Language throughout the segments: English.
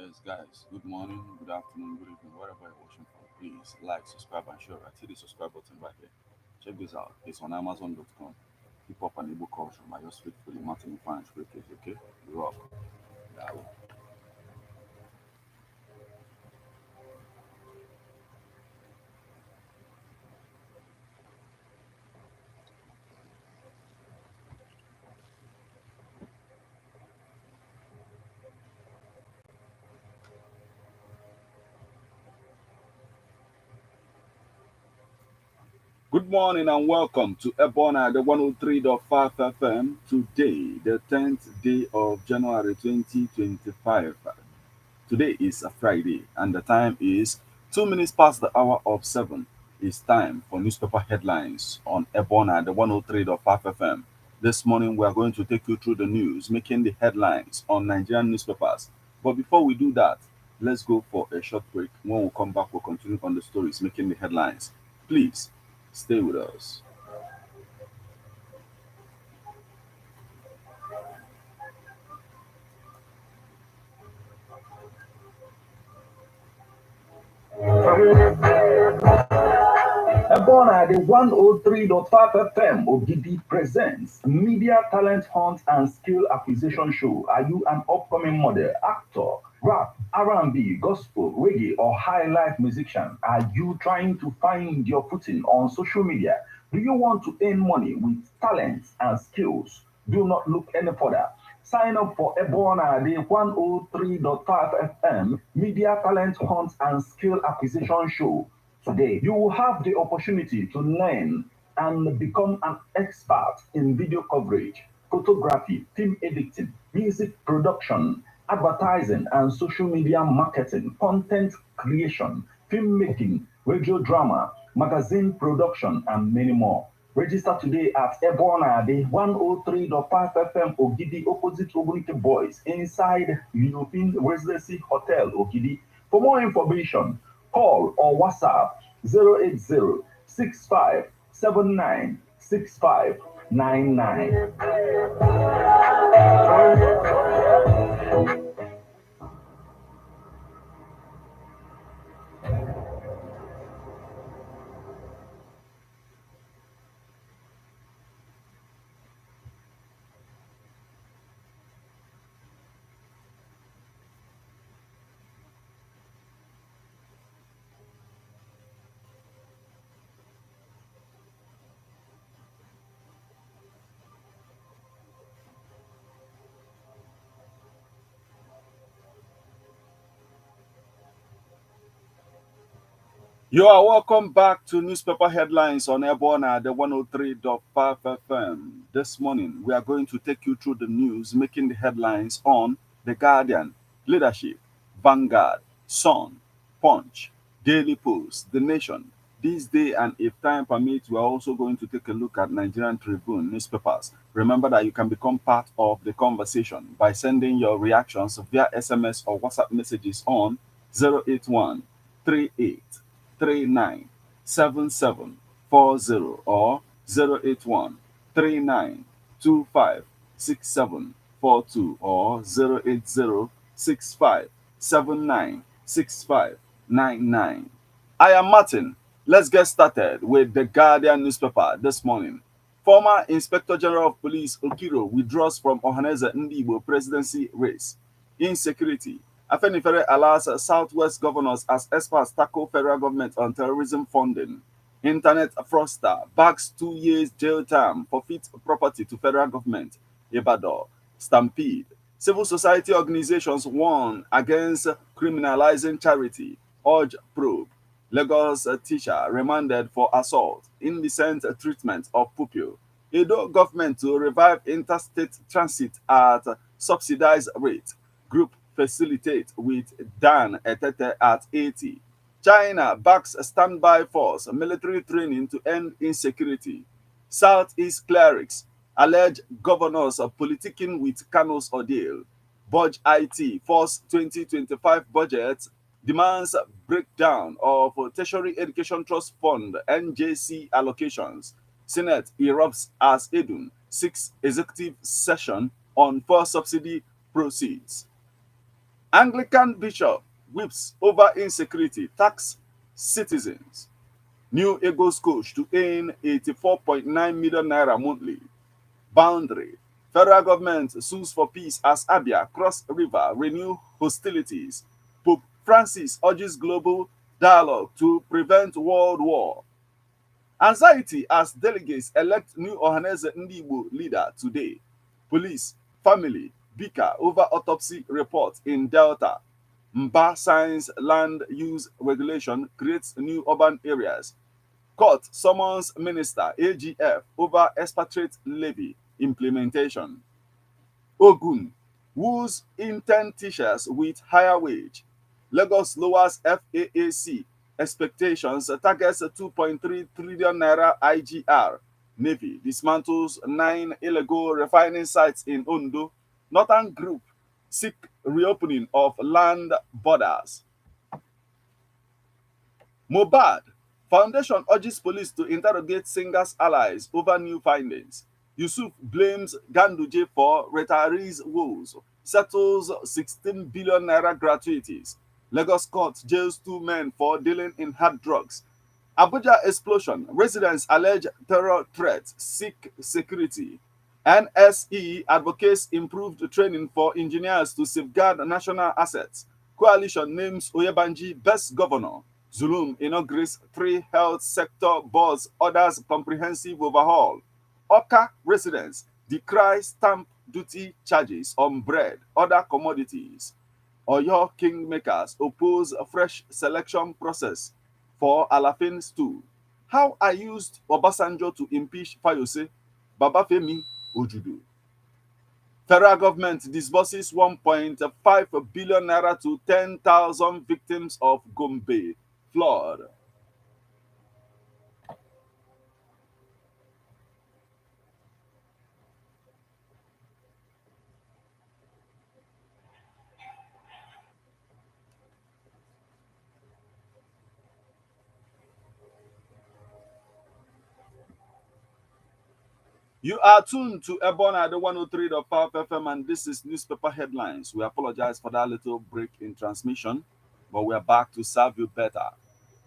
Yes, guys, good morning, good afternoon, good evening, wherever you're watching from. Please like, subscribe, and share. I see the subscribe button right here. Check this out. It's on Amazon.com. Hip hop and Igbo culture by yours faithfully, Martin Fine Scriptures. Okay? Rock. That way. Good morning and welcome to Ebona, the 103.5 FM. Today, the 10th day of January 2025. Today is a Friday, and the time is 2 minutes past the hour of 7. It's time for newspaper headlines on Ebona, the 103.5 FM. This morning, we are going to take you through the news, making the headlines on Nigerian newspapers. But before we do that, let's go for a short break. When we come back, we'll continue on the stories making the headlines. Please stay with us. Born at the 103.5 FM, Ogidi presents Media Talent Hunt and Skill Acquisition Show. Are you an upcoming model, actor, rap, R&B, gospel, reggae, or high life musician? Are you trying to find your footing on social media? Do you want to earn money with talents and skills? Do not look any further. Sign up for Ebona, the 103.5 FM Media Talent Hunt and Skill Acquisition Show. Today, you will have the opportunity to learn and become an expert in video coverage, photography, film editing, music production, advertising and social media marketing, content creation, filmmaking, radio drama, magazine production, and many more. Register today at Ebona, the 103.5 FM Ogidi, opposite Ogunike Boys, inside European Residency Hotel, Ogidi. For more information, call or WhatsApp 080 You are welcome back to newspaper headlines on Ebona, the 103.5 FM. This morning, we are going to take you through the news making the headlines on The Guardian, Leadership, Vanguard, Sun, Punch, Daily Post, The Nation. This day, and if time permits, we are also going to take a look at Nigerian Tribune newspapers. Remember that you can become part of the conversation by sending your reactions via SMS or WhatsApp messages on 081 38 397740 or 081 39256742 or 08065796599. I am Martin. Let's get started with the Guardian newspaper this morning. Former Inspector General of Police Okiro withdraws from Ohanaeze Ndigbo presidency race. Insecurity. Afenifere allows Southwest governors as experts tackle federal government on terrorism funding. Internet fraudster bags 2 years jail term, forfeit property to federal government. Ibadan. Stampede. Civil society organizations warn against criminalizing charity. Urge probe. Lagos teacher remanded for assault. Indecent treatment of pupil. Edo government to revive interstate transit at subsidized rate. Group facilitate with Dan Etete at 80. China backs standby force military training to end insecurity. Southeast clerics allege governors of politicking with Kano's ordeal. Budge IT force 2025 budget demands breakdown of Tertiary Education Trust Fund NJC allocations. Senate erupts as EDUN 6th executive session on fuel subsidy proceeds. Anglican bishop whips over insecurity, tax citizens. New Eagles coach to earn 84.9 million naira monthly. Boundary. Federal government sues for peace as Abia cross river renew hostilities. Pope Francis urges global dialogue to prevent world war. Anxiety as delegates elect new Ohanaeze Ndigbo leader today. Police, family, bicker over autopsy report in Delta. Mba signs land use regulation creates new urban areas. Court summons minister AGF over expatriate levy implementation. Ogun woos intern teachers with higher wage. Lagos lowers FAAC expectations, targets 2.3 trillion naira IGR. Navy dismantles 9 illegal refining sites in Ondo. Northern Group seek reopening of land borders. Mohbad Foundation urges police to interrogate singer's allies over new findings. Yusuf blames Ganduje for retirees' woes. Settles 16 billion naira gratuities. Lagos court jails 2 men for dealing in hard drugs. Abuja explosion. Residents allege terror threat. Seek security. NSE advocates improved training for engineers to safeguard national assets. Coalition names Oyebanji best governor. Zulum inaugurates 3 health sector boards, orders comprehensive overhaul. Oka residents decry stamp duty charges on bread, other commodities. Oyo kingmakers oppose a fresh selection process for Alafin stew. How I used Obasanjo to impeach Fayose, Babafemi Ojudu. Federal government disburses 1.5 billion naira to 10,000 victims of Gombe flood. You are tuned to Ebon at the 103.5 FM, and this is newspaper headlines. We apologize for that little break in transmission, but we are back to serve you better.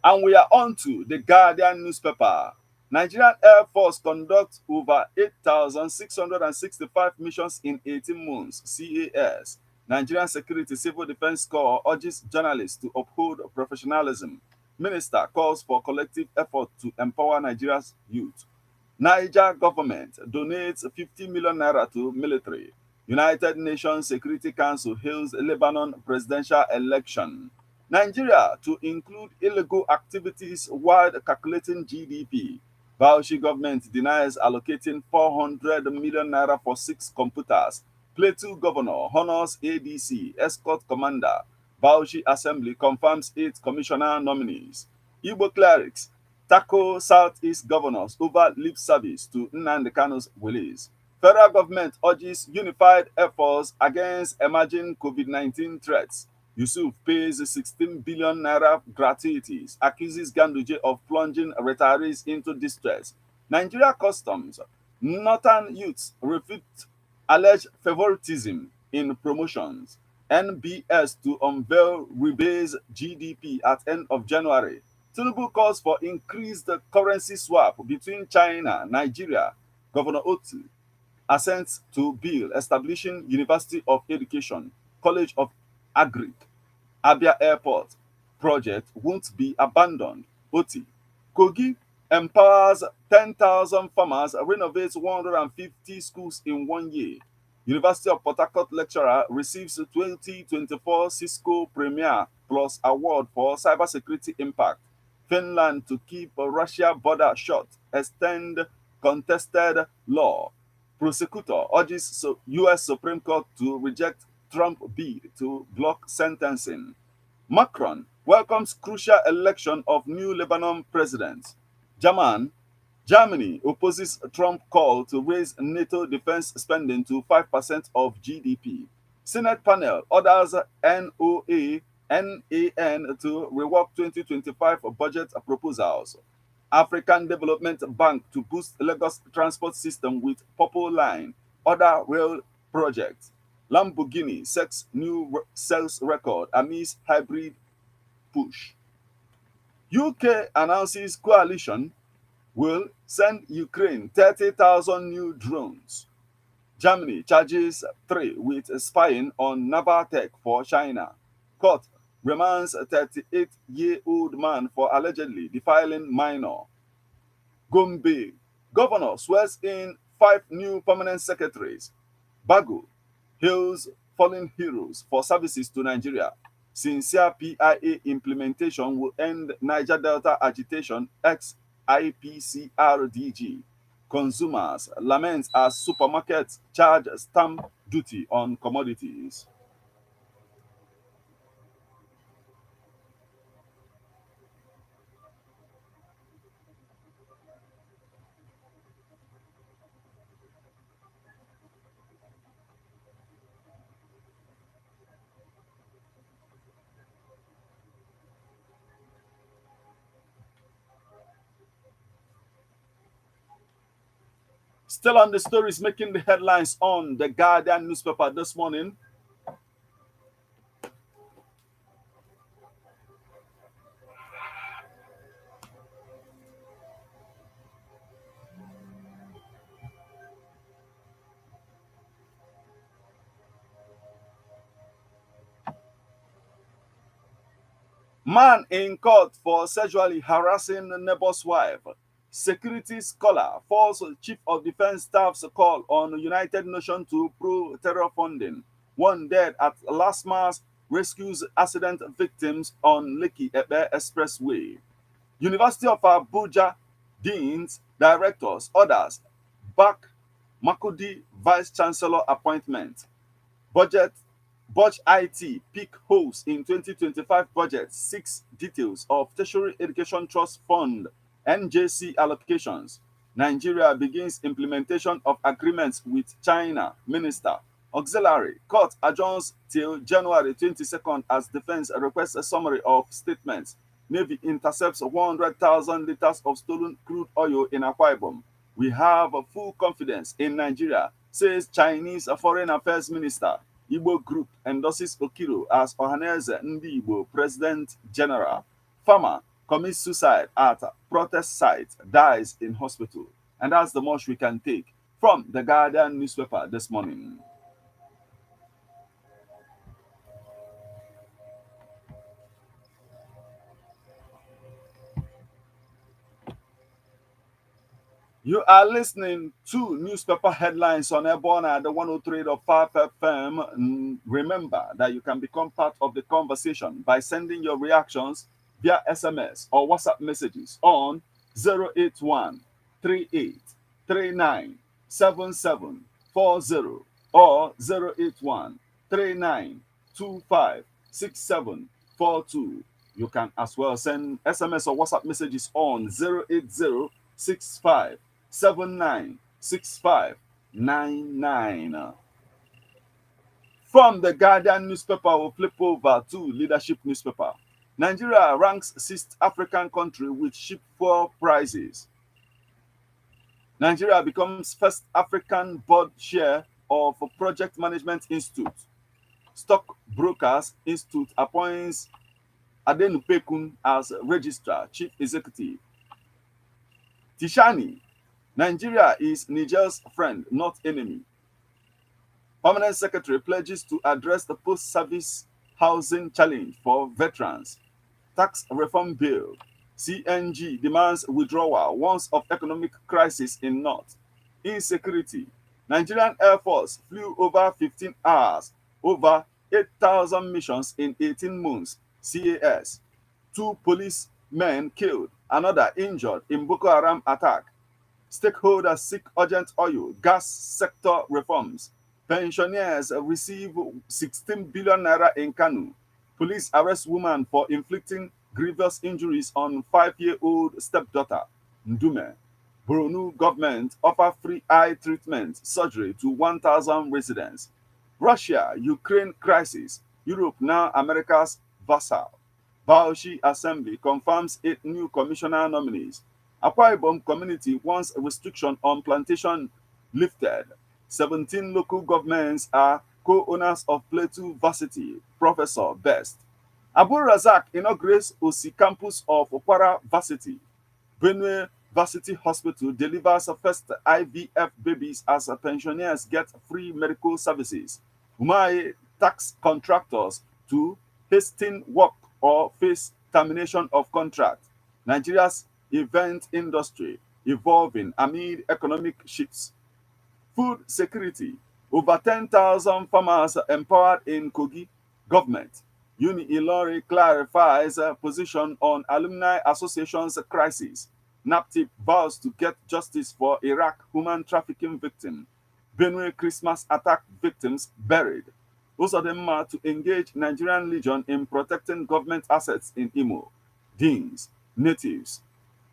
And we are on to the Guardian newspaper. Nigerian Air Force conducts over 8,665 missions in 18 months, CAS. Nigerian Security Civil Defense Corps urges journalists to uphold professionalism. Minister calls for collective effort to empower Nigeria's youth. Niger government donates 50 million naira to military. United Nations Security Council hails Lebanon presidential election. Nigeria to include illegal activities while calculating GDP. Bauchi government denies allocating 400 million naira for 6 computers. Plateau governor honors ADC, escort commander. Bauchi assembly confirms 8 commissioner nominees. Igbo clerics tackle Southeast governors over lip service to Nnamdi Kanu's release. Federal government urges unified efforts against emerging COVID-19 threats. Yusuf pays 16 billion naira gratuities, accuses Ganduje of plunging retirees into distress. Nigeria Customs, Northern youths refute alleged favoritism in promotions. NBS to unveil rebase GDP at end of January. Tinubu calls for increased currency swap between China and Nigeria. Governor Otu assents to bill establishing University of Education, College of Agric. Abia Airport project won't be abandoned. Oti. Kogi empowers 10,000 farmers, renovates 150 schools in 1 year. University of Port Harcourt lecturer receives 2024 Cisco Premier Plus Award for cybersecurity impact. Finland to keep Russia border shut, extend contested law. Prosecutor urges US Supreme Court to reject Trump bid to block sentencing. Macron welcomes crucial election of new Lebanon president. Germany opposes Trump call to raise NATO defense spending to 5% of GDP. Senate panel orders NAN to rework 2025 budget proposals. African Development Bank to boost Lagos transport system with Purple Line, other rail projects. Lamborghini sets new sales record amidst hybrid push. UK announces coalition will send Ukraine 30,000 new drones. Germany charges three with spying on naval tech for China. Court remands a 38-year-old man for allegedly defiling minor. Gombe governor swears in five new permanent secretaries. Bago hails fallen heroes for services to Nigeria. Sincere PIA implementation will end Niger Delta agitation ex IPCRDG. Consumers lament as supermarkets charge stamp duty on commodities. Still on the stories making the headlines on the Guardian newspaper this morning. Man in court for sexually harassing neighbor's wife. Security scholar falls chief of defense staff's call on United Nations to pro-terror funding. One dead at last mass rescues accident victims on Lekki Ebe Expressway. University of Abuja deans, directors, others back Makudi vice chancellor appointment. Budget Budge IT peak holes in 2025 budget seeks details of Tertiary Education Trust Fund NJC allocations. Nigeria begins implementation of agreements with China. Minister. Auxiliary. Court adjourns till January 22nd as defense requests a summary of statements. Navy intercepts 100,000 liters of stolen crude oil in Akwa Ibom. We have full confidence in Nigeria, says Chinese Foreign Affairs Minister. Igbo group endorses Okiro as Ohanaeze Ndigbo President General. Farmer commits suicide at protest site, dies in hospital. And that's the most we can take from the Guardian newspaper this morning. You are listening to newspaper headlines on Ebona, the 103.5 FM. Remember that you can become part of the conversation by sending your reactions via SMS or WhatsApp messages on 081 38 39 7740 or 081 39 25 6742. You can as well send SMS or WhatsApp messages on 080 65 796599. From the Guardian newspaper, we'll flip over to Leadership newspaper. Nigeria ranks sixth African country with cheap fuel prices. Nigeria becomes first African board chair of Project Management Institute. Stockbrokers Institute appoints Adenupekun as registrar, chief executive. Tishani, Nigeria is Niger's friend, not enemy. Permanent Secretary pledges to address the post-service housing challenge for veterans. Tax reform bill. CNG demands withdrawal once of economic crisis in North. Insecurity. Nigerian Air Force flew over 15 hours, over 8,000 missions in 18 months. CAS. Two policemen killed, another injured in Boko Haram attack. Stakeholders seek urgent oil, gas sector reforms. Pensioners receive 16 billion naira in Kanu. Police arrest woman for inflicting grievous injuries on 5-year-old stepdaughter. Ndume. Borno government offer free eye treatment surgery to 1,000 residents. Russia-Ukraine crisis. Europe now America's vassal. Bauchi Assembly confirms 8 new commissioner nominees. Akwa Ibom community wants a restriction on plantation lifted. 17 local governments are co-owners of Plateau Varsity, Professor Best. Abu Razak inaugurates Osi campus of Okwara Varsity. Benue Varsity Hospital delivers first IVF babies as pensioners get free medical services. Umahi tax contractors to hasten work or face termination of contract. Nigeria's event industry evolving amid economic shifts. Food security. Over 10,000 farmers empowered in Kogi government. Uni Ilori clarifies position on Alumni Association's crisis. NAPTIP vows to get justice for Iraq human trafficking victim. Benue Christmas attack victims buried. Uzodinma to engage Nigerian Legion in protecting government assets in Imo. Deans, natives,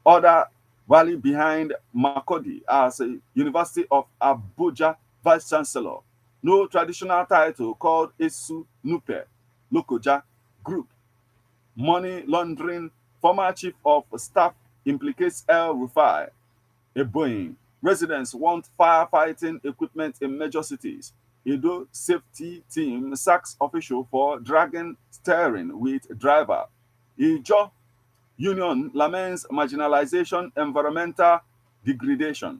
other rally behind Makodi as a University of Abuja Vice Chancellor. No traditional title called Esu Nupe, Lokoja Group. Money laundering, former chief of staff implicates El Rufai. Eboying. Residents want firefighting equipment in major cities. Edo safety team sacks official for dragging steering with driver. Ijo Union laments marginalization, environmental degradation.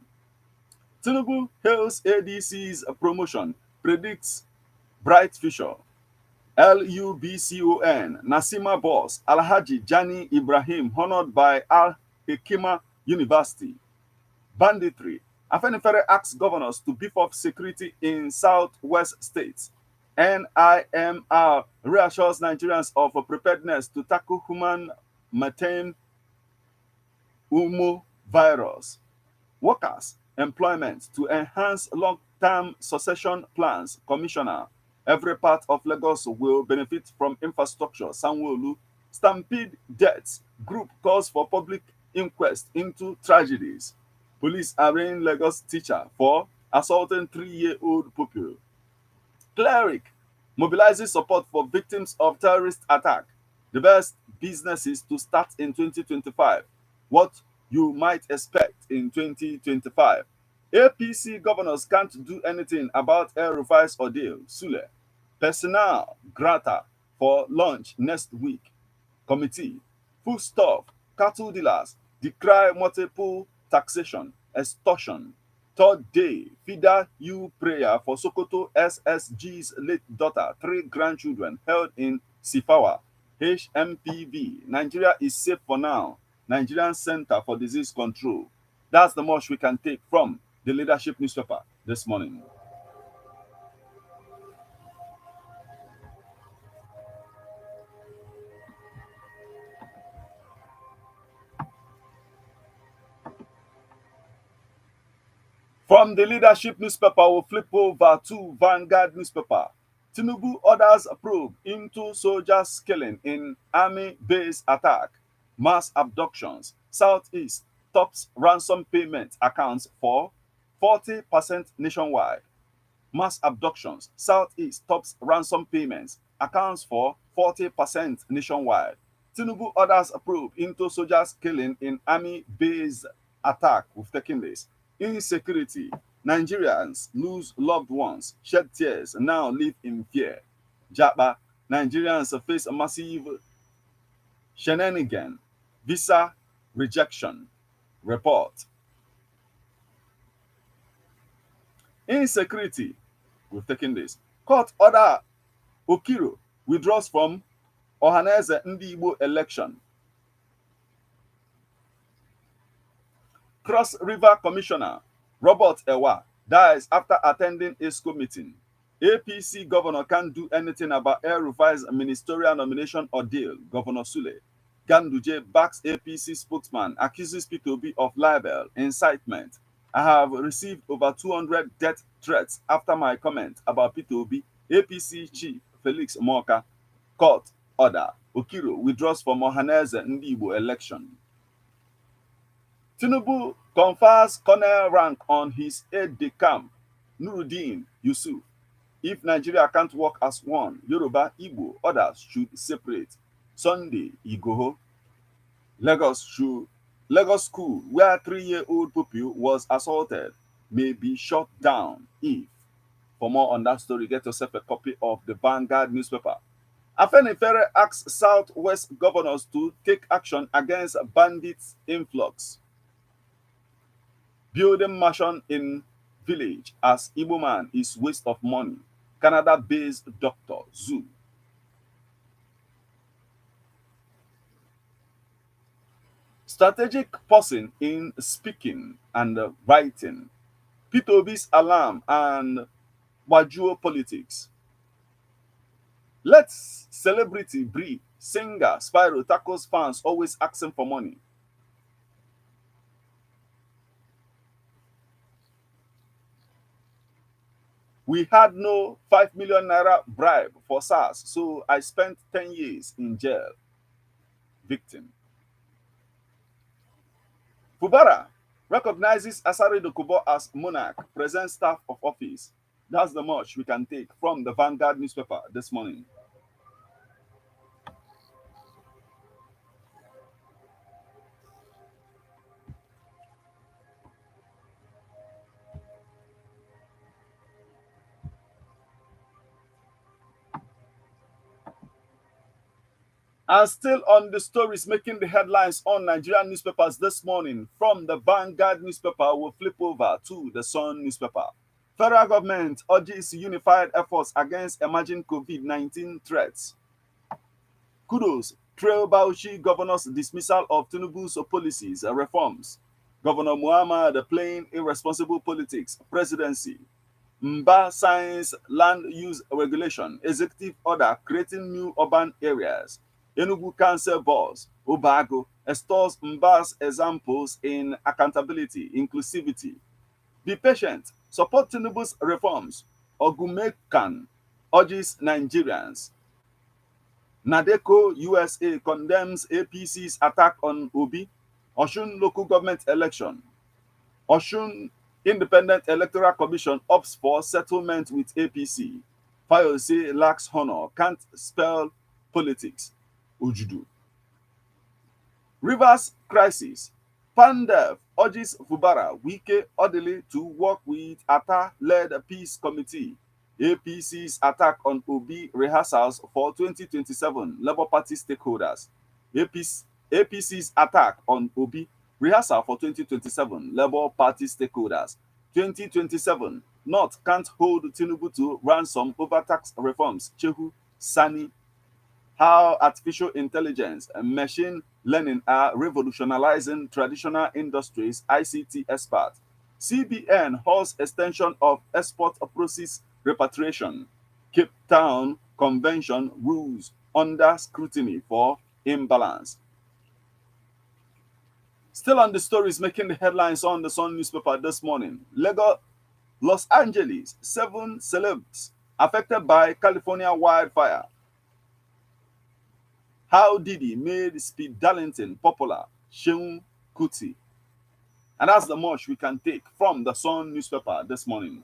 Tinubu hails ADC's promotion, predicts bright future. LUBCON, Nasima boss, Alhaji Jani Ibrahim, honored by Al Hikima University. Banditry. Afenifere asks governors to beef up security in southwest states. NIMR reassures Nigerians of preparedness to tackle human methane Umo virus. Workers, employment to enhance long-term succession plans. Commissioner, every part of Lagos will benefit from infrastructure. Sanwo-Olu, stampede deaths. Group calls for public inquest into tragedies. Police arraign Lagos teacher for assaulting 3-year-old pupil. Cleric mobilizes support for victims of terrorist attack. The best businesses to start in 2025. What you might expect in 2025. APC governors can't do anything about El Rufai's ordeal. Sule. Personnel grata for launch next week. Committee. Foodstuff. Cattle dealers decry multiple taxation. Extortion. Third day, FIDA U prayer for Sokoto SSG's late daughter, 3 grandchildren held in Sifawa. HMPV, Nigeria is safe for now. Nigerian Center for Disease Control. That's the much we can take from the leadership newspaper this morning. From the leadership newspaper, we'll flip over to Vanguard newspaper. Tinubu orders probe into soldiers killing in army base attack. Mass abductions. Southeast tops ransom payment accounts for 40% nationwide. Mass abductions. Southeast tops ransom payments accounts for 40% nationwide. Tinubu orders a probe into soldiers killing in army base attack. We've taken this. Insecurity. Nigerians lose loved ones, shed tears, and now live in fear. Japa. Nigerians face a massive shenanigan. Visa rejection. Report. Insecurity. We've taken this. Court order Okiro withdraws from Ohanaeze Ndigbo election. Cross River Commissioner Robert Ewa dies after attending a school meeting. APC governor can't do anything about El Rufai's ministerial nomination ordeal. Governor Sule. Ganduje backs APC spokesman, accuses P2B of libel, incitement. I have received over 200 death threats after my comment about P2B. APC chief Felix Moka. Court order. Okiro withdraws from Ohanaeze Ndigbo election. Tinubu confers colonel rank on his aide-de-camp, Nuruddin Yusuf. If Nigeria can't work as one, Yoruba, Igbo, others should separate. Sunday, Igoho. Lagos school where 3-year-old pupil was assaulted may be shut down if For more on that story, get yourself a copy of the Vanguard newspaper. Afenifere asks Southwest governors to take action against bandits influx. Building mansion in village as Igbo man is waste of money. Canada-based doctor Zoo. Strategic person in speaking and writing. Peter Obi's alarm and Wajuo politics. Let's celebrity breathe. Singer Spyro tackles fans always asking for money. We had no 5 million naira bribe for SARS, so I spent 10 years in jail. Victim. Fubara recognizes Asari Dokubo as monarch, presents staff of office. That's the much we can take from the Vanguard newspaper this morning. And still on the stories making the headlines on Nigerian newspapers this morning, from the Vanguard newspaper, we'll flip over to the Sun newspaper. Federal government urges unified efforts against emerging COVID-19 threats. Kudos, Trail Bauchi governor's dismissal of Tinubu's policies and reforms. Governor Muhammad playing irresponsible politics, presidency. Mba signs land use regulation, executive order creating new urban areas. Enugu Council boss, Obago, extols Mba's examples in accountability, inclusivity. Be patient, support Tinubu's reforms. Ogumekan urges Nigerians. Nadeco USA condemns APC's attack on Obi. Osun local government election. Osun Independent Electoral Commission opts for settlement with APC. Fayose lacks honor, can't spell politics. Ujudu. Rivers crisis. Pandev urges Fubara, Wike, Odili to work with Atta-led peace committee. APC's attack on Obi rehearsals for 2027 Labour Party stakeholders. APC's attack on Obi rehearsal for 2027 Labour Party stakeholders. 2027 North can't hold Tinubu to ransom over tax reforms. Chehu Sani. How artificial intelligence and machine learning are revolutionizing traditional industries, ICT expert. CBN holds extension of export process repatriation. Cape Town Convention rules under scrutiny for imbalance. Still on the stories making the headlines on the Sun newspaper this morning. Los Angeles, 7 celebs affected by California wildfire. How Diddy made Speed Darlington popular, Sheung Kuti. And that's the much we can take from the Sun newspaper this morning.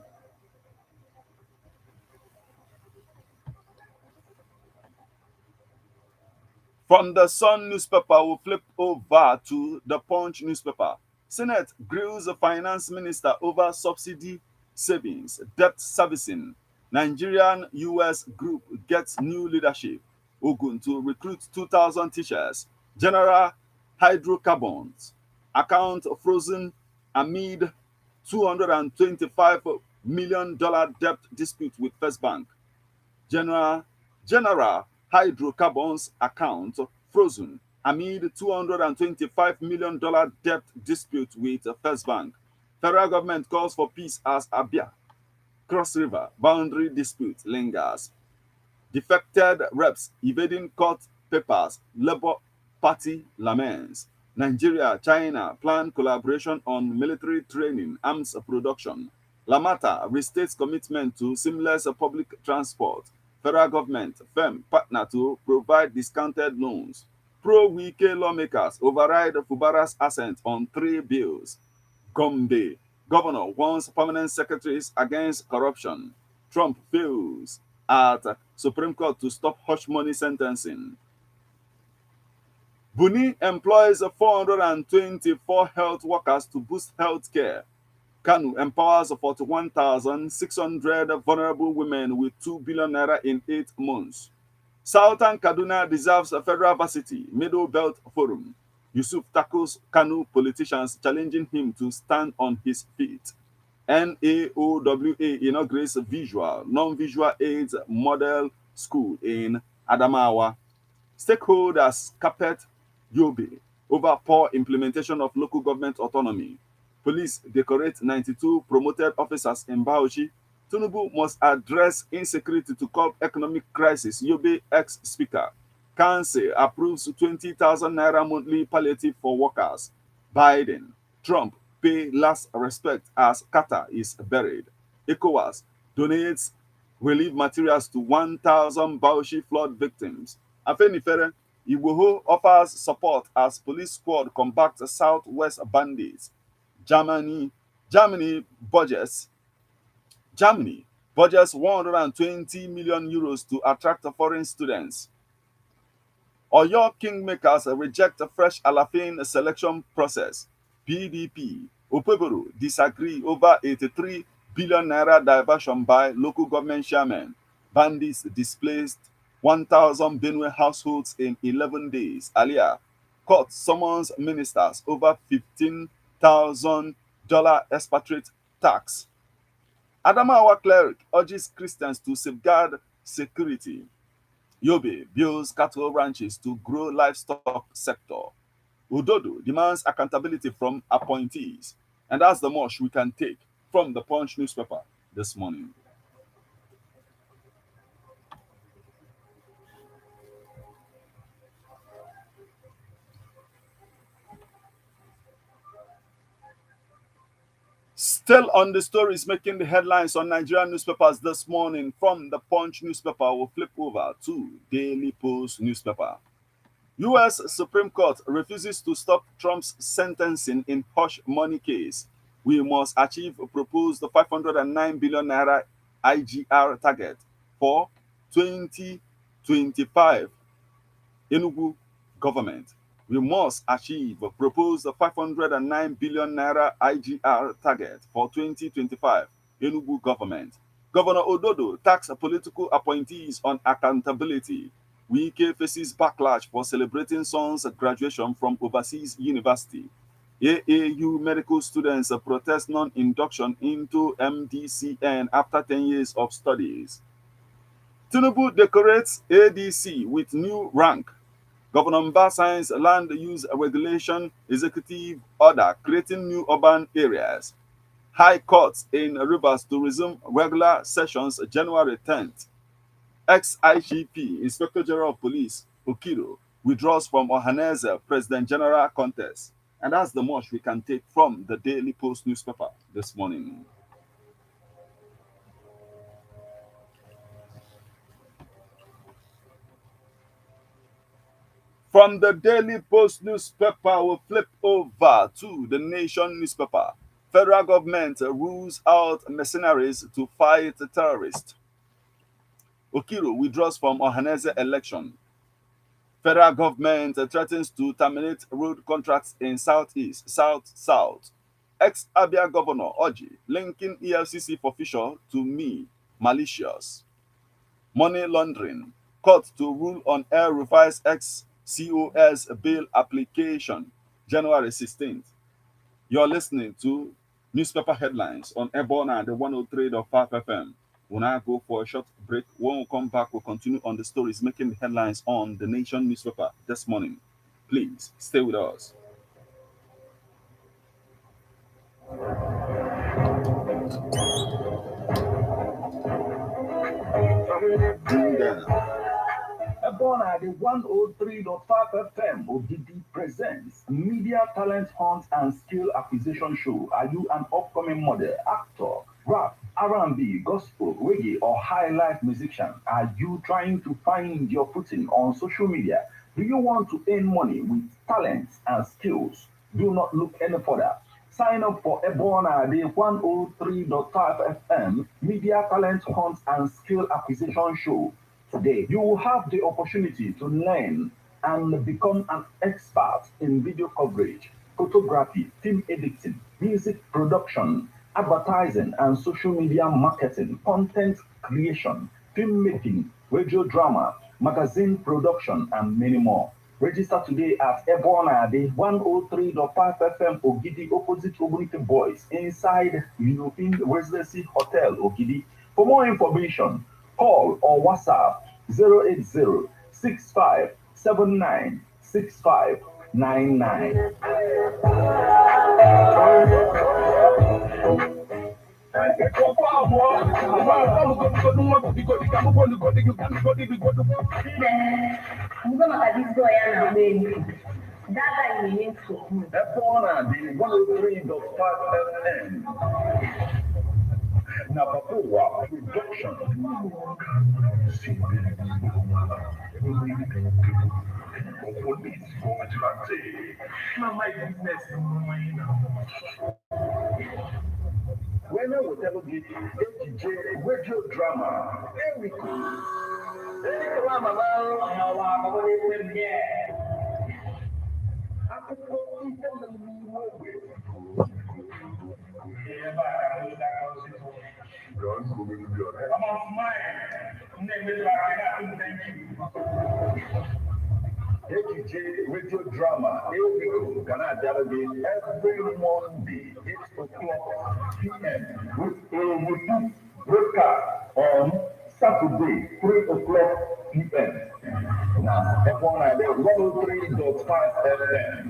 From the Sun newspaper, we'll flip over to the Punch newspaper. Senate grills the finance minister over subsidy savings, debt servicing. Nigerian US group gets new leadership. Ogun to recruit 2,000 teachers. General hydrocarbons account frozen amid $225 million debt dispute with First Bank. General hydrocarbons account frozen amid $225 million debt dispute with First Bank. Federal government calls for peace as Abia Cross River boundary dispute lingers. Defected reps evading court papers, Labour Party laments. Nigeria, China plan collaboration on military training, arms production. Lamata restates commitment to seamless public transport. Federal government firm partner to provide discounted loans. Pro-Wike lawmakers override Fubara's assent on 3 bills. Gombe governor warns permanent secretaries against corruption. Trump fails at Supreme Court to stop hush money sentencing. Buni employs 424 health workers to boost health care. Kanu empowers 41,600 vulnerable women with 2 billion naira in 8 months. Southern Kaduna deserves a federal varsity, Middle Belt Forum. Yusuf tackles Kanu politicians challenging him to stand on his feet. NAOWA inaugurates visual, non-visual aids model school in Adamawa. Stakeholders carpet Yobe over poor implementation of local government autonomy. Police decorate 92 promoted officers in Bauchi. Tinubu must address insecurity to curb economic crisis. Yobe ex-speaker. Council approves 20,000 naira monthly palliative for workers. Biden. Trump pay last respect as Qatar is buried. ECOWAS donates relief materials to 1,000 Bauchi flood victims. Afenifere, Igboho offers support as police squad combats southwest bandits. Germany, Germany budgets Germany budgets 120 million euros to attract foreign students. Oyo Kingmakers reject a fresh Alafin selection process. PDP, Opeboro disagree over 83 billion naira diversion by local government chairman. Bandits displaced 1,000 Benue households in 11 days. Alia, court summons ministers over $15,000 expatriate tax. Adamawa cleric urges Christians to safeguard security. Yobe builds cattle ranches to grow livestock sector. Udodo demands accountability from appointees. And that's the much we can take from the Punch newspaper this morning. Still on the stories making the headlines on Nigerian newspapers this morning from the Punch newspaper, we'll flip over to Daily Post newspaper. US Supreme Court refuses to stop Trump's sentencing in hush money case. We must achieve a proposed 509 billion naira IGR target for 2025. Enugu government. We must achieve a proposed 509 billion naira IGR target for 2025. Enugu government. Governor Ododo tax political appointees on accountability. Wike faces backlash for celebrating son's graduation from overseas university. AAU medical students protest non-induction into MDCN after 10 years of studies. Tinubu decorates ADC with new rank. Governor Mba signs land use regulation executive order creating new urban areas. High courts in Rivers to resume regular sessions January 10th. Ex-IGP, Inspector General of Police, Okiro, withdraws from Ohanaeze President General contest. And that's the much we can take from the Daily Post newspaper this morning. From the Daily Post newspaper, we'll flip over to the Nation newspaper. Federal government rules out mercenaries to fight terrorists. Okiro withdraws from Ohanaeze election. Federal government threatens to terminate road contracts in Southeast, South. Ex-Abia Governor Oji linking EFCC official to me, malicious. Money laundering. Court to rule on Air Rufai's ex-COS bail application, January 16th. You're listening to newspaper headlines on Ebona and the 103.5 FM. We'll now go for a short break. When we come back, we'll continue on the stories making the headlines on the Nation newspaper this morning. Please stay with us. Ebona, the 103.5 FM ODD presents Media Talent Hunt and Skill Acquisition Show. Are you an upcoming model, actor, rap, R&B, gospel, reggae, or high life musician? Are you trying to find your footing on social media? Do you want to earn money with talents and skills? Do not look any further. Sign up for Ebona, the 103.5 FM Media Talent Hunt and Skill Acquisition Show. Today, you will have the opportunity to learn and become an expert in video coverage, photography, film editing, music production, advertising and social media marketing, content creation, filmmaking, radio drama, magazine production, and many more. Register today at Ebonade 103.5 FM Ogidi, opposite Ogunite Boys, inside European Residency Hotel Ogidi. For more information, call or WhatsApp 080 6579 6599. F1 103.5 FM. Napapoa Production. Police for Atlante. My business. When I was able to get AJ radio drama, there we go. AJ radio drama, here we go. Gonna dialogue every Monday, 8 o'clock p.m. with a broadcast on Saturday, 3 o'clock p.m. Now, F1 103.5 FM.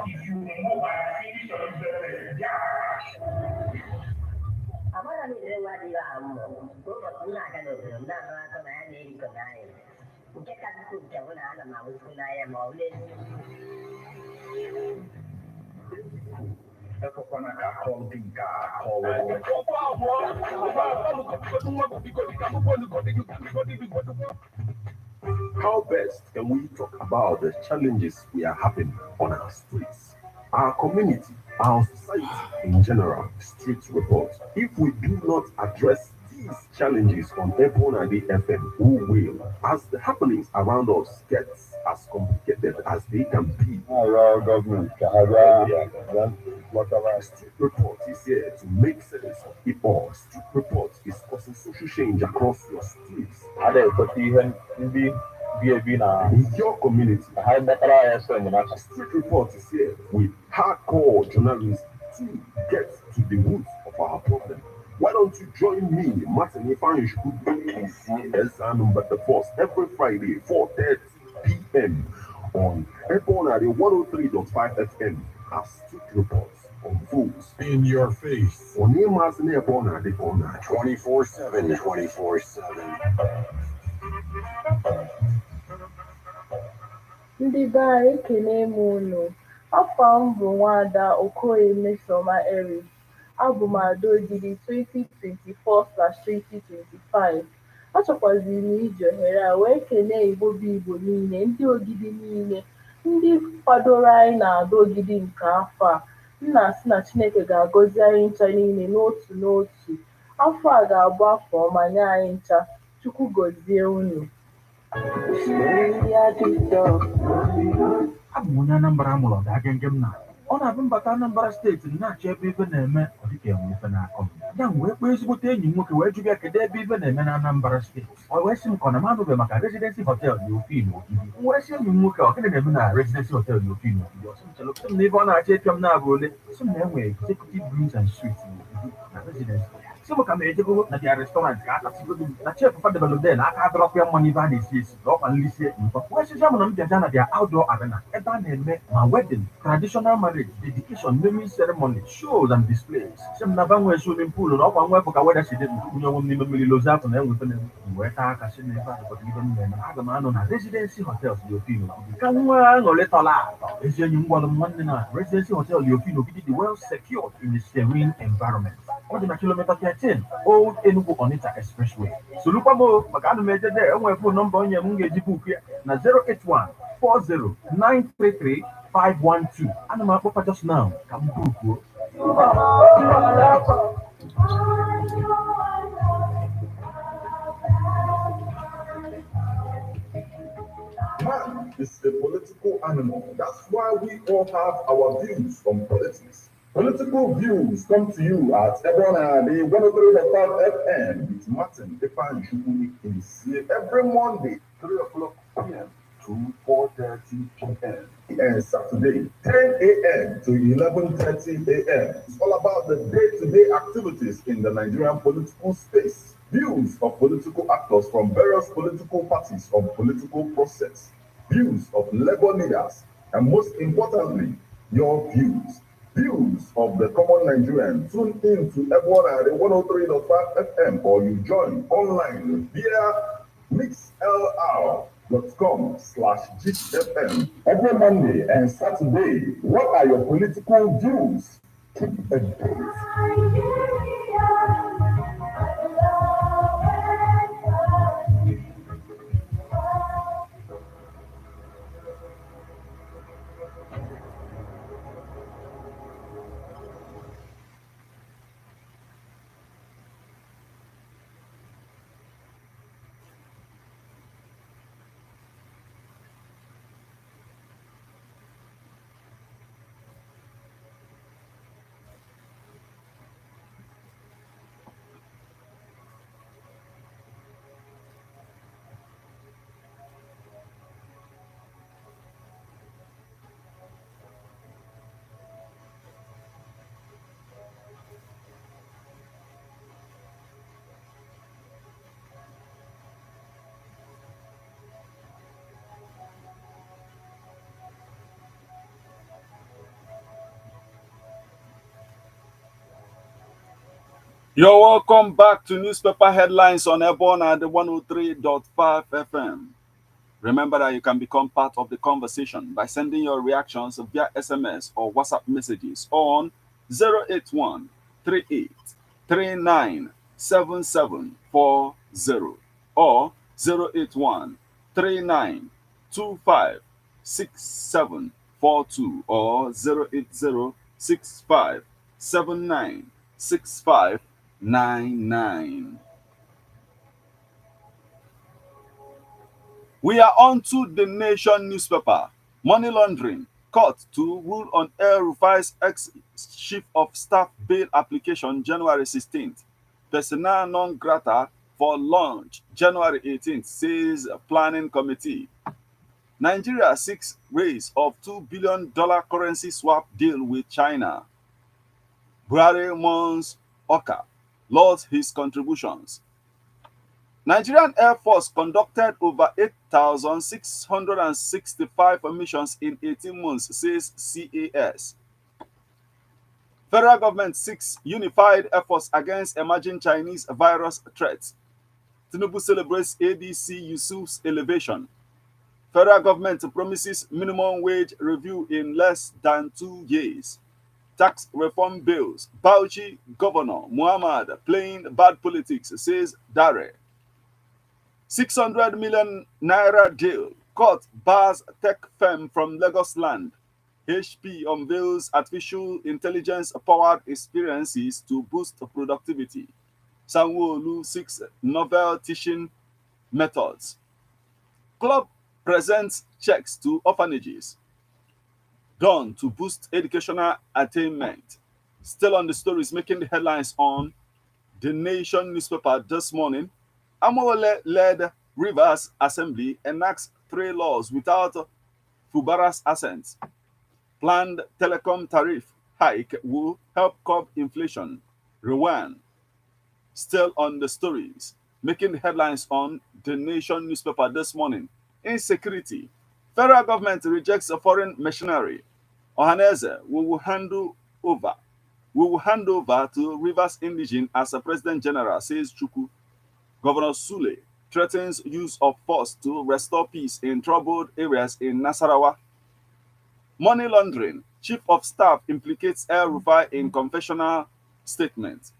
If you know by finish your business, how best can we talk about the challenges we are having on our streets, our community, our society in general? Street reports. If we do not address these challenges on Ebonade FM, who will, as the happenings around us get as complicated as they can be? Our government, Street report is here to make sense of it all. Street report is causing social change across your streets. In your community, Street report is here with hardcore journalists to get to the roots of our problem. Why don't you join me, Martin Ifanishku, CSR number the first every Friday, 4:30 p.m. on Ebonade 103.5 FM as Street reports unfolds in your face. on Martin Ebonade 24/7, 24/7. Ndị be anyị ekene m unu. Afọ m bụ Nwaada Okoye Mmesoma Eri. Abụ m Adaogidi 2024/2025. Achọkwaziri m iji ohere a wee kenee Igbo bụ Igbo niile, ndị Ogidi niile, ndị kwadoro anyị na Adaogidi nke afọ a. M na-asị na Chineke ga-agọzi anyị ncha niile n'otu n'otu. Afọ a ga-abụ afọ ọma nye anyị ncha. Chukwu gọzie unu. Abụ m onye Anambra amụrụ ọdagenge m na ọ na-abụ mbata Anambra steeti na-achọ ebe ife na-eme ọ dịka enwe ife na-akọ m. Ya m wee kpọọ ezigbote enyi m nwoke wee jụ ya kedu ebe ife na-eme na Anambra steeti. Ọ wee sị m ka ọ na m anụbeghị maka Residency Hotel Leofin Ogidi. M wee sị enyi m nwoke ọ gịnị na-eme na Residency Hotel Leofin Ogidi. Ọ sị m chelụpụta m na ebe ọ na-achọ ịpịa m na-abụ ole. Sị m na enwere executive rooms and suites n'Ogidi na Residency. Sị m ka m ejego na dia restaurant ka akasigodo na chef Fadebalodel aka adọrọkwa ya mma n'ibe a na-esi esi ka ọkwa nlisie nkọ. Wee sịcha m na m bịaja na dia outdoor arena ebe a na-eme ma wedding, traditional marriage, dedication, naming ceremony, shows and displays. Sị m na banwe swimming pool na ọkwa nwepụ ka weda si dị nkwụnye onwe m n'ime mmiri lozapụ na enwefe na wee taa aka si n'ebe a dịkọta ibe m na-eme. Aga m anọ na Residency Hotels Leofin Ogidi ka nwa aṅụrị tọla atọ. Ezi enyi m gwara m nwanne na Residency Hotel Leofin Ogidi dị well secured in a serene environment. Ọ dị na kilomita 13 Old Enugu Onitsha Expressway. Solukwa m maka ana m eje de enwere fon nọmba onye m ga-eji buku ya na 08140933512. Ana m akpọkwa just now ka m bukuo. is a political animal. That's why we all have our views on politics. Political views come to you at Ebonadi 103.5 FM with Martin Epan Chukwu every Monday, 3 o'clock p.m. to 4:30 p.m. and Saturday, 10 a.m. to 11:30 a.m. It's all about the day-to-day activities in the Nigerian political space. Views of political actors from various political parties on political process. Views of labor leaders, and most importantly, your views. Views of the common Nigerian. Tune in to Ebonadi 103.5 FM or you join online via mixlr.com/GFM every Monday and Saturday. What are your political views? Keep it brief. You're welcome back to Newspaper Headlines on Airborne at the 103.5 FM. Remember that you can become part of the conversation by sending your reactions via SMS or WhatsApp messages on 081 38 39 7740 or 081 39 25 6742 or 080 65 79 6599. We are on to the Nation newspaper. Money laundering. Court to rule on El Rufai's ex-chief of staff bail application January 16th. Persona non grata for launch January 18th, says planning committee. Nigeria seeks raise of $2 billion currency swap deal with China. Buhari mourns Oka, lost his contributions. Nigerian Air Force conducted over 8,665 missions in 18 months, says CAS. Federal government seeks unified efforts against emerging Chinese virus threats. Tinubu celebrates ADC Yusuf's elevation. Federal government promises minimum wage review in less than 2 years. Tax reform bills. Bauchi Governor Muhammad playing bad politics, says Dare. 600 million naira deal. Court bars tech firm from Lagos land. HP unveils artificial intelligence powered experiences to boost productivity. Sanwo-Olu seeks novel teaching methods. Club presents checks to orphanages. Done to boost educational attainment. Still on the stories making the headlines on the Nation newspaper this morning. Amole-led Rivers Assembly enacts 3 laws without Fubara's assent. Planned telecom tariff hike will help curb inflation. Rewan. Still on the stories making the headlines on the Nation newspaper this morning. Insecurity. Federal government rejects a foreign machinery. Ohanaeze will hand over to Rivers Indigene as a President General, says Chukwu. Governor Sule threatens use of force to restore peace in troubled areas in Nasarawa. Money laundering. Chief of Staff implicates El Rufai in confessional statement.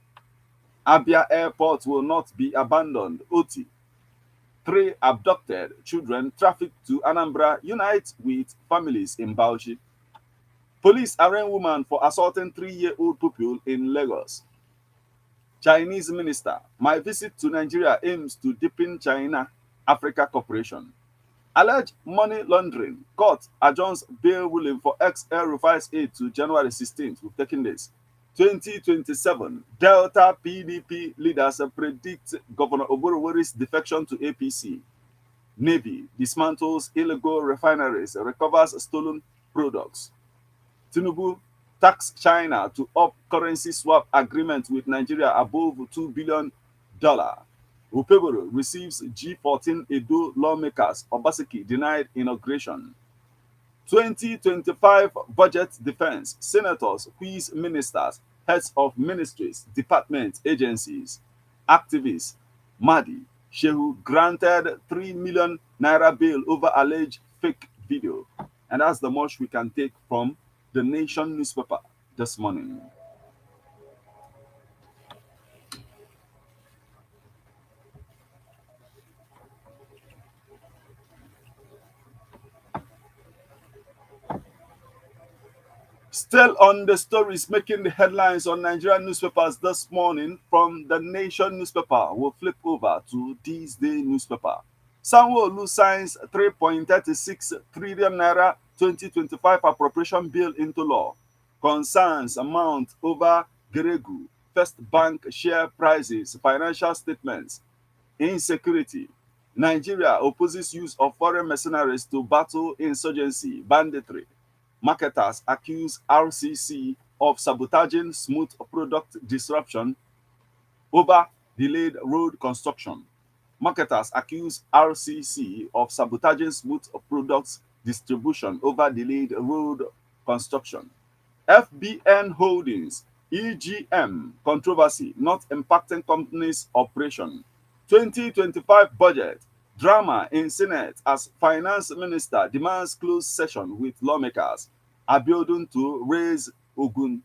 Abia Airport will not be abandoned. Oti. 3 abducted children trafficked to Anambra unite with families in Bauchi. Police arraign woman for assaulting 3-year-old pupil in Lagos. Chinese minister, my visit to Nigeria aims to deepen China-Africa cooperation. Alleged money laundering. Court adjourns bail ruling for ex-Air Rufai's aide to January 16th. We've taken this. 2027, Delta PDP leaders predict Governor Oborowori's defection to APC. Navy dismantles illegal refineries, recovers stolen products. Tinubu tax China to up currency swap agreement with Nigeria above $2 billion. Upeboro receives G14 Edo lawmakers. Obaseki denied inauguration. 2025 budget defense. Senators quiz ministers, heads of ministries, departments, agencies, activists. Madi Shehu granted 3 million naira bail over alleged fake video. And that's the much we can take from the Nation newspaper this morning. Still on the stories making the headlines on Nigerian newspapers this morning, from the Nation newspaper, we'll flip over to This Day newspaper. Sanwo-Olu signs 3.36 trillion naira 2025 appropriation bill into law. Concerns amount over Geregu, First Bank share prices, financial statements, insecurity. Nigeria opposes use of foreign mercenaries to battle insurgency, banditry. Marketers accuse RCC of sabotaging smooth product disruption over delayed road construction. Marketers accuse RCC of sabotaging smooth products distribution over delayed road construction. FBN Holdings EGM controversy not impacting company's operation. 2025 budget drama in Senate as finance minister demands closed session with lawmakers. Abiodun to raise Ogun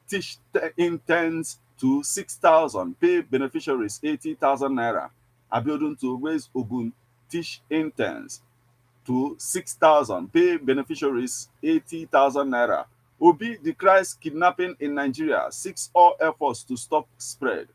teach interns to 6,000, pay beneficiaries 80,000 naira. Abiodun to raise Ogun teach interns to 6,000, pay beneficiaries 80,000 naira. Obi decries kidnapping in Nigeria, seeks all efforts to stop spread.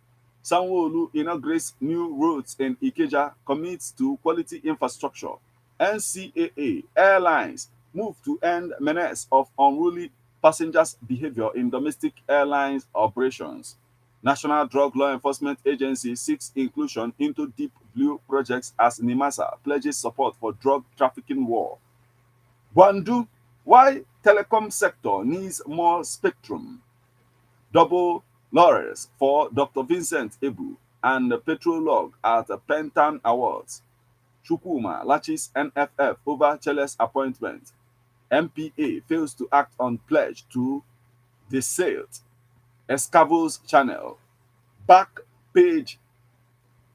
Sanwo-Olu inaugurates new roads in Ikeja, commits to quality infrastructure. NCAA Airlines move to end menace of unruly passengers' behavior in domestic airlines operations. National Drug Law Enforcement Agency seeks inclusion into Deep Blue projects as NIMASA pledges support for drug trafficking war. Gwandu, why telecom sector needs more spectrum. Double laurels for Dr. Vincent Ebu and Petrolog at the Pentan Awards. Chukwuma latches NFF over Cheles appointment. MPA fails to act on pledge to desalt Escavo's channel. Back page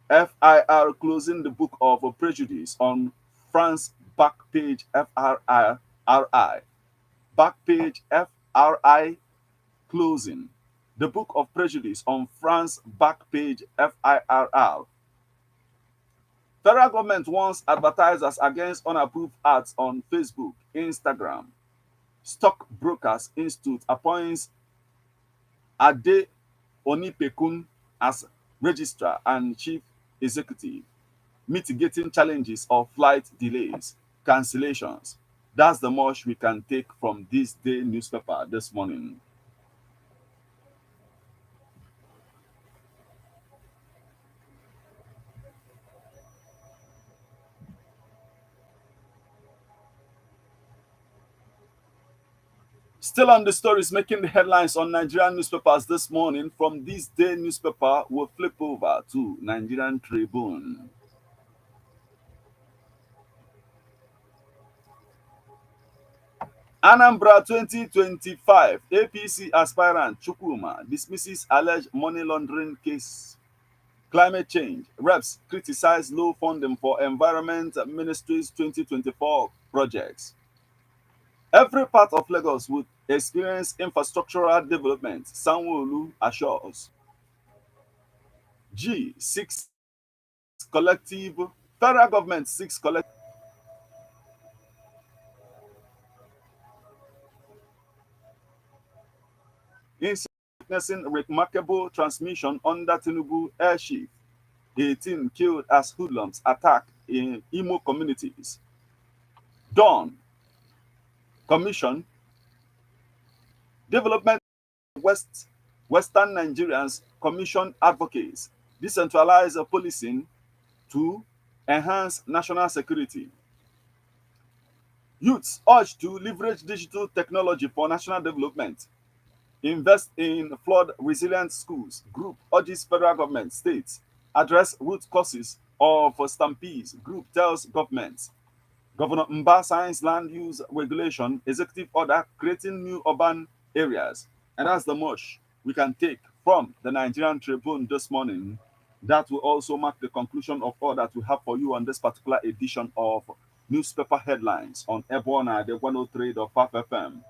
FIR closing the book of prejudice on France. Back page FRI. Back page FRI closing the book of prejudice on France. Back page FIRR. Federal government wants advertisers against unapproved ads on Facebook, Instagram. Stockbrokers Institute appoints Ade Onipekun as registrar and chief executive, mitigating challenges of flight delays, cancellations. That's the much we can take from This Day newspaper this morning. Still on the stories making the headlines on Nigerian newspapers this morning, from This Day newspaper, we'll flip over to Nigerian Tribune. Anambra 2025 APC aspirant Chukwuma dismisses alleged money laundering case. Climate change. Reps criticize low funding for Environment Ministry's 2024 projects. Every part of Lagos would experience infrastructural development, Sanwo-Olu assures. G6 collective. Federal government seeks collective. In witnessing remarkable transmission under Tinubu airship, 18 killed as hoodlums attack in Imo communities. Dawn Commission, Development Western Nigerians Commission advocates decentralized policing to enhance national security. Youths urged to leverage digital technology for national development. Invest in flood resilient schools. Group urges federal government, states address root causes of stampedes. Group tells government. Governor Mba signs land use regulation, executive order creating new urban areas. And that's the much we can take from the Nigerian Tribune this morning. That will also mark the conclusion of all that we have for you on this particular edition of newspaper headlines on Ebona, the 103.5 FM.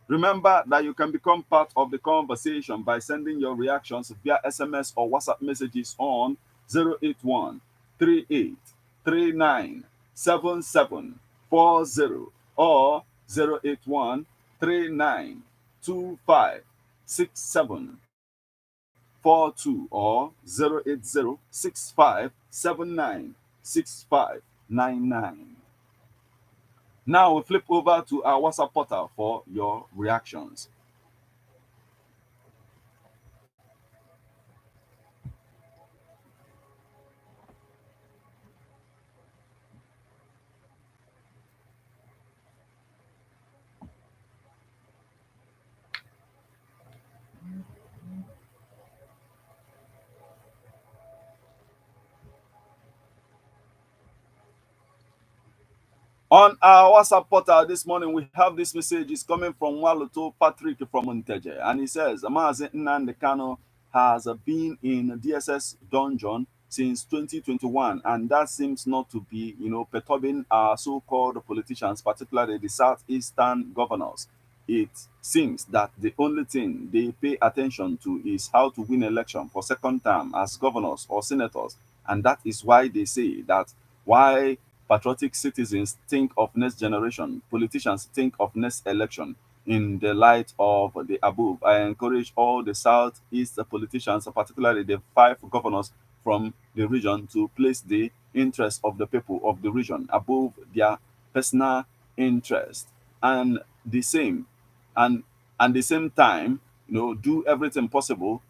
Remember that you can become part of the conversation by sending your reactions via SMS or WhatsApp messages on 081 38 39 7740 or 081 39 25 6742 or 080 65 79 6599. Now we flip over to our WhatsApp portal for your reactions. On our WhatsApp portal this morning, we have this message. It's coming from Waluto Patrick from Monteje. And he says, Mazi Nnamdi Kanu has been in DSS dungeon since 2021. And that seems not to be, perturbing our so-called politicians, particularly the Southeastern governors. It seems that the only thing they pay attention to is how to win election for second term as governors or senators. And that is why they say that why patriotic citizens think of next generation, politicians think of next election. In the light of the above, I encourage all the Southeast politicians, particularly the 5 governors from the region, to place the interest of the people of the region above their personal interest. And the same, and at the same time, do everything possible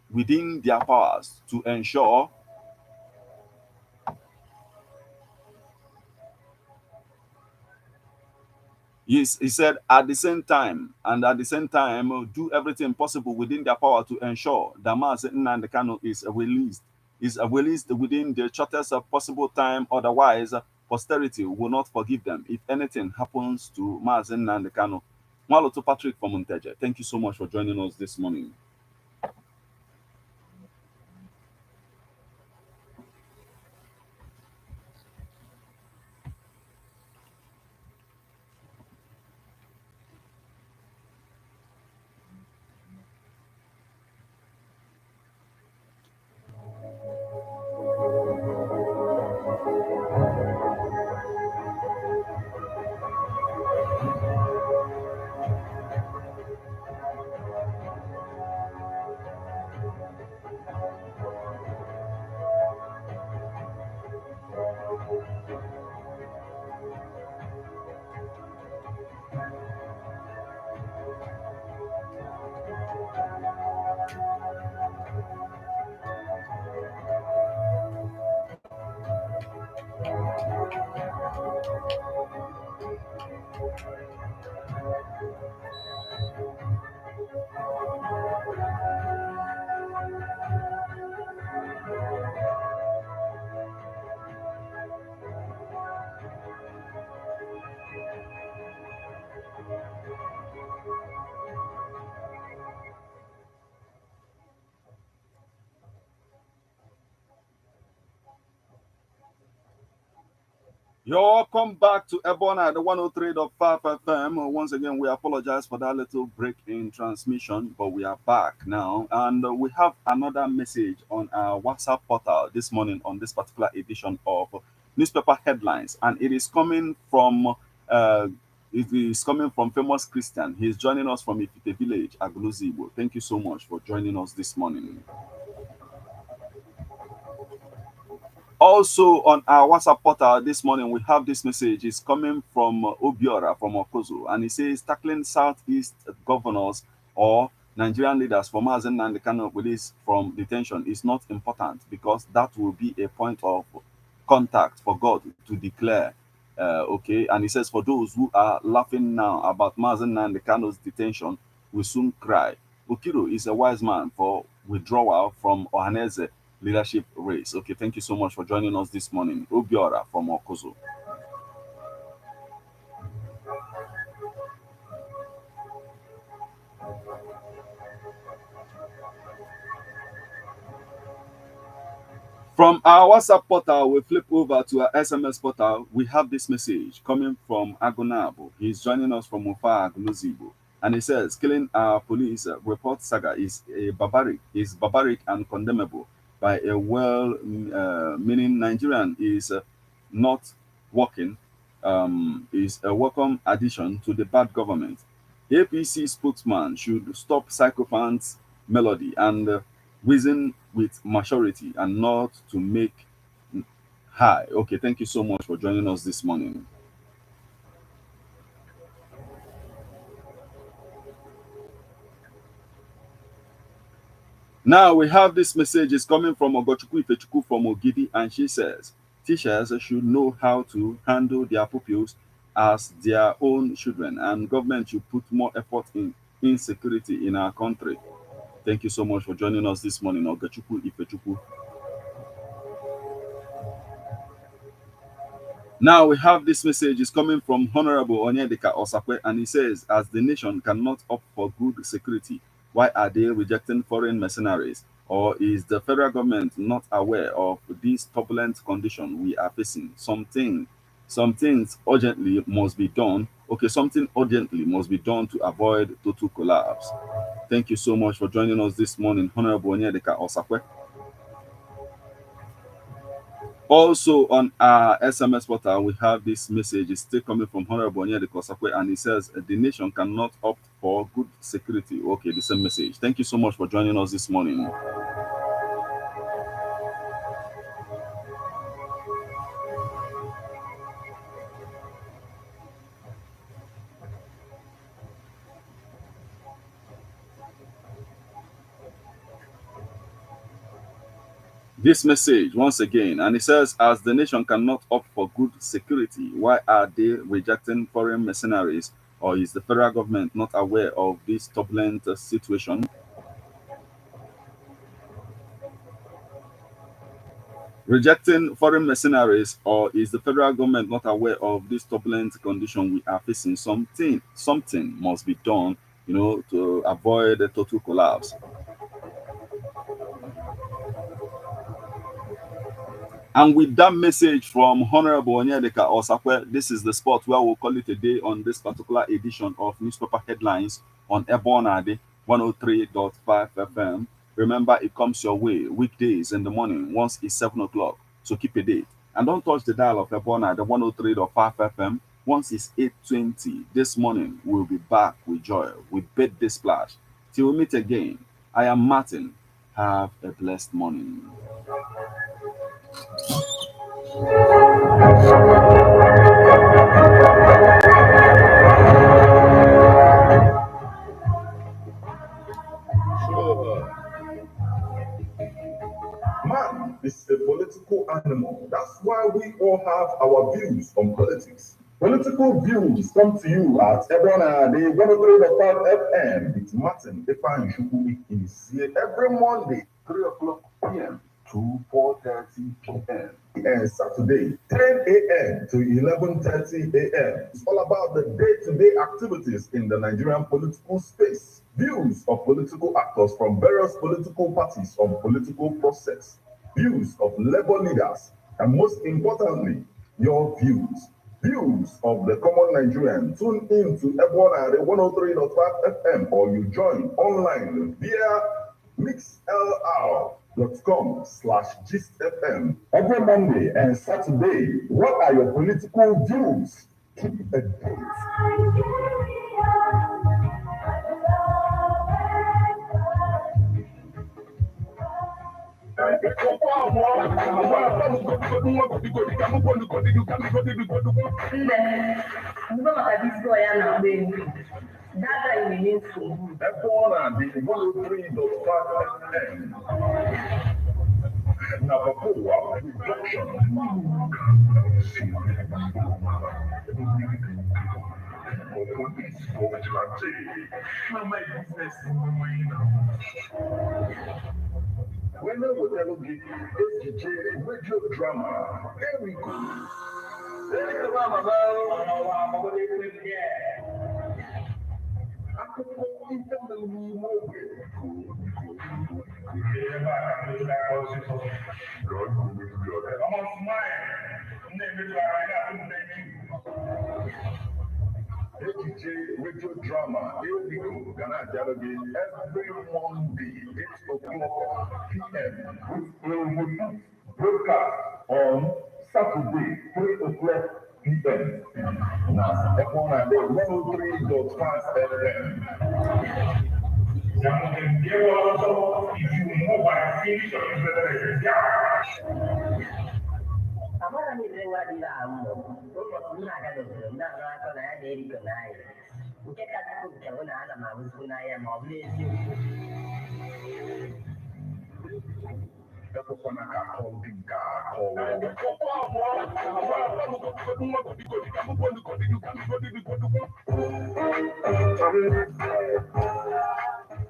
within their powers to ensure. Yes, he said at the same time, do everything possible within their power to ensure that Mazi Nnamdi Kanu is released within the shortest possible time. Otherwise, posterity will not forgive them if anything happens to Mazi Nnamdi Kanu. Mwalo Patrick from Monteje, thank you so much for joining us this morning. You're welcome back to Ebona, the 103.5 FM. Once again, we apologize for that little break in transmission, but we are back now. And we have another message on our WhatsApp portal this morning on this particular edition of newspaper headlines. And it is coming from Famous Christian. He's joining us from Ifite Village, Aguluzibo. Thank you so much for joining us this morning. Also on our WhatsApp portal this morning, we have this message. It's coming from Obiora from Okozo, and he says tackling Southeast governors or Nigerian leaders for Mazen and the Kano release from detention is not important because that will be a point of contact for God to declare. Okay, and he says for those who are laughing now about Mazen and the Kano's detention will soon cry. Okiro is a wise man for withdrawal from Ohanaeze leadership race. Okay, thank you so much for joining us this morning. Obiora from Okozo. From our WhatsApp portal, we flip over to our SMS portal. We have this message coming from Agonabo. He's joining us from Mufa Agluzibo. And he says, killing our police report saga is barbaric and condemnable by a well-meaning Nigerian is not working, is a welcome addition to the bad government. APC spokesman should stop sycophants melody and reason with maturity and not to make high. Okay, thank you so much for joining us this morning. Now we have this message is coming from Ogochukwu Ifechukwu from Ogidi, and she says teachers should know how to handle their pupils as their own children, and government should put more effort in insecurity in our country. Thank you so much for joining us this morning, Ogochukwu Ifechukwu. Now we have this message is coming from Honorable Onyedika Osakwe, and he says, as the nation cannot opt for good security, why are they rejecting foreign mercenaries? Or is the federal government not aware of this turbulent condition we are facing? Some things urgently must be done. Okay, something urgently must be done to avoid total collapse. Thank you so much for joining us this morning, Honorable Onyedika Osakwe. Also on our SMS portal, we have this message. It's still coming from Honorable Onyedika Osakwe, and it says the nation cannot opt for good security. Okay, the same message. Thank you so much for joining us this morning. This message once again, and it says, as the nation cannot opt for good security, why are they rejecting foreign mercenaries? Or is the federal government not aware of this turbulent situation? Rejecting foreign mercenaries, or is the federal government not aware of this turbulent condition we are facing? Something must be done, to avoid a total collapse. And with that message from Honorable Onyedika Osakwe, this is the spot where we'll call it a day on this particular edition of Newspaper Headlines on Ebonade 103.5 FM. Remember, it comes your way weekdays in the morning once it's 7 o'clock. So keep a date. And don't touch the dial of Ebonade 103.5 FM once it's 8:20. This morning, we'll be back with joy, with birthday splash. Till we meet again, I am Martin. Have a blessed morning. Man is a political animal. That's why we all have our views on politics. Political views come to you at Ebonade 103.5 FM. It's Martin Efan Shukui is here every Monday, 3 o'clock p.m. to 4:30 p.m. and Saturday, 10 a.m. to 11:30 a.m. It's all about the day-to-day activities in the Nigerian political space. Views of political actors from various political parties on political process. Views of labor leaders, and most importantly, your views. Views of the common Nigerian. Tune in to Ebonade 103.5 FM or you join online via mixlr.com/gistfm every Monday and Saturday. What are your political views? Keep the date. Nne, mgbe maka disco ya na-agba egwu, data na-enye nsogbu. Ebe ọ na-adị 103.5 FM na Papoa Production. When I was telling you, DJ radio drama, here we go. Akụkọ ihe mere n'ime ogbe. Ejije radio drama Ebigo ga na-abịara gị every Monday 8 o'clock p.m. with broadcast on Saturday 3 o'clock p.m. na ebe ọ na-adị 103.5 FM. Amara m ire nwa dị ahụ ụbọchị m na-aga n'obodo m na-arụ akọ na ya na-erikọ n'anya nke kachasị nke bụ na ana m ahụzikwu n'anya ma ọ bụrụ eziokwu. Ekwekwana ka akọ dị nke akọ.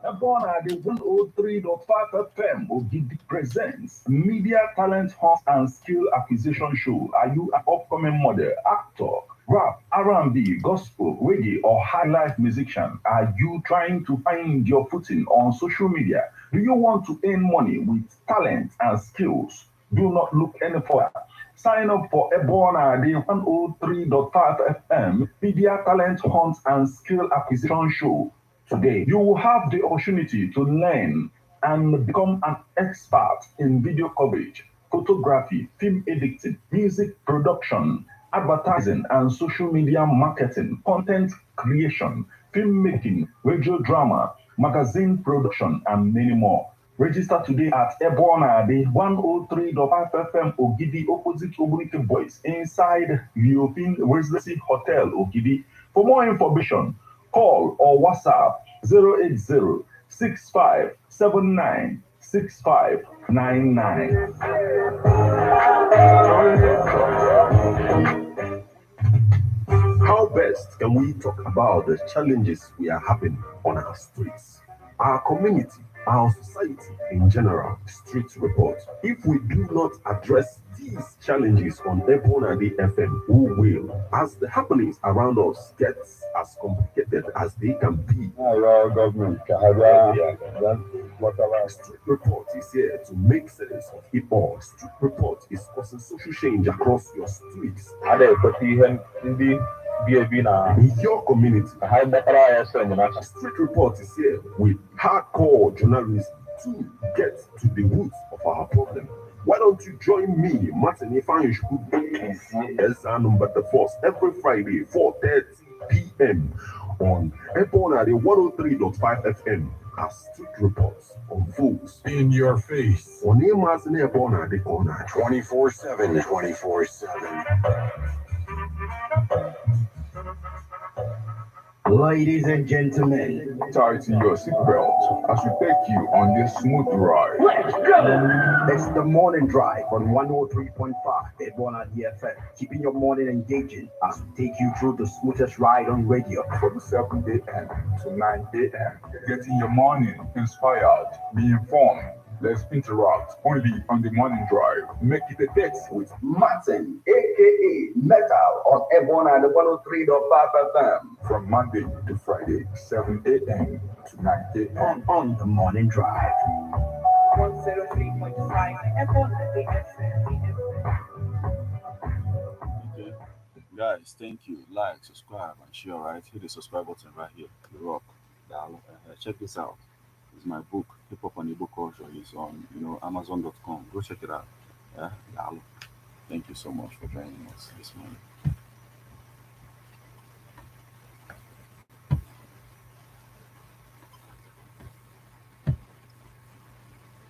Ebe ọ na-adị 103.5 FM Ogidi presents Media Talent Hunt and Skill Acquisition Show. Are you an upcoming model, actor, rap, R&B, gospel, reggae, or high life musician? Are you trying to find your footing on social media? Do you want to earn money with talent and skills? Do not look any further. Sign up for Ebona, the 103.5 FM Media Talent Hunt and Skill Acquisition Show. Today, you will have the opportunity to learn and become an expert in video coverage, photography, film editing, music production, advertising and social media marketing, content creation, filmmaking, radio drama, magazine production, and many more. Register today at Ebona, the 103.5 FM Ogidi, opposite Ogunike Boys, inside European Residency Hotel Ogidi. For more information, call or WhatsApp 080 6579 6599. How best can we talk about the challenges we are having on our streets, our community, our society in general? Street report. If we do not address these challenges on Ebonadi FM, who will, as the happenings around us get as complicated as they can be? Our government, Street report is here to make sense of it all. Street report is causing social change across your streets. In your community, Street report is here with hardcore journalism to get to the roots of our problem. Why don't you join me, Martin Ifanish, number the first every Friday, 4:30 p.m. on Ebona 103.5 FM as Street Reports unfolds in your face. on Emazine Ebona the corner 24/7, 24/7. Ladies and gentlemen, Tighten your seatbelt as we take you on this smooth ride. let's go! It's the morning drive on 103.5 Ebona DFM, keeping your morning engaging as we take you through the smoothest ride on radio. From 7 a.m. to 9 a.m. Getting your morning inspired, be informed. Let's interact only on the morning drive. Make it a date with Martin, aka Metal, on Ebona the 103.5 FM. From Monday to Friday, 7 a.m. to 9 a.m. On the morning drive. 103.5 Ebona DFM. Okay. Guys, thank you. Like, subscribe, and share, right? Hit the subscribe button right here. The rock. Check this out. It's my book, Hip Hop and Igbo Culture. It's on, Amazon.com. Go check it out. Yeah. Thank you so much for joining us this morning.